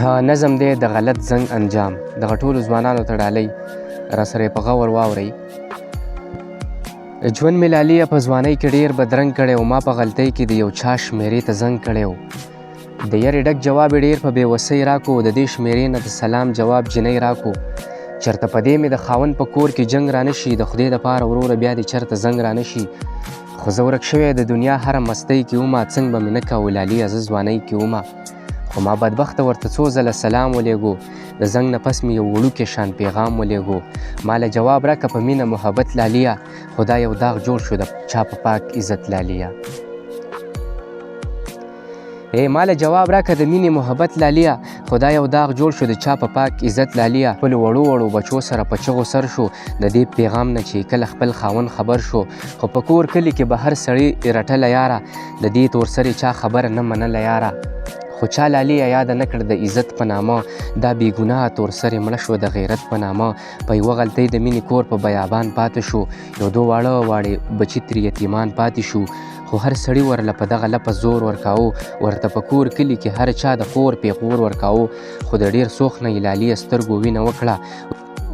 نظم دی د غلط زنګ انجام. دغه ټولو ځوانانو ته ډالۍ راسره یې په غور واورئ. ژوند مې لاليه په ځوانۍ کې ډېر بدرنګ کړی و، ما په غلطۍ کې د یو چا شمېرې ته زنګ کړی و. د یرې ډک جواب یې ډېر په بېوسۍ راکو، د دې شمېرې نه د سلام جواب جینۍ راکو. چېرته په دې مې د خاوند په کور کې جنګ رانشي، د خدای دپاره وروره بیا دې چېرته زنګ رانشي. خو زه ورک شوی د دنیا هره مستۍ کې ومه، څنګ به مې نه کوه لاليه زه ځوانۍ کې ومه. خو ما بدبخته ورته څو ځله سلام ولېږو، د زنګ نه پس مې یو وړوکی شان پیغام ولېږو. ما له جواب راکه په مینه محبت لاليه، خو دا یو داغ جوړ شو د چا په پاک عزت لاليه. ما له جواب راکه د مینې محبت لاليه، خو دا یو داغ جوړ شو د چا په پاک عزت لاليه. خپلو وړو وړو بچو سره په چغو سر شو، د دې پیغام نه چې کله خپل خاوند خبر شو. خو په کور کلي کې به هر سړی رټله یاره، د دې تور سرې چا خبره نه منله یاره. خو چا لاليه یاده نه کړ د عزت په نامه، دا بې ګناه تور سرې مړه شوه د غیرت په نامه. په یوه غلطۍ د مینې کور په بیابان پاتې شو، یو دو واړه واړې بچي ترې یتیمان پاتې شو. خو هر سړي ورله په دغه لپه زور ورکاوه، ورته په کور کلي کې هر چا د خور پیغور ورکاوه. خو د ډېر سوخ نه یې لاليه سترګو وینه وکړه،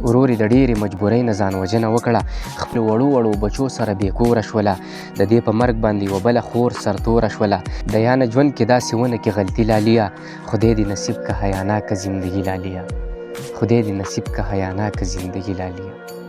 ورور یې د ډېرې مجبورۍ نه ځان وژنه وکړه. خپلو وړو وړو بچو سره بې کوره شوله، د دې په مرګ باندې یوه بله خور سرتوره شوله. د یانه ژوند کې داسې ونه کې غلطي لاليه، خدای دې نصیب که حیاناکه زندگی لاليه، خدای دې نصیب که حیاناکه زندگی لاليه.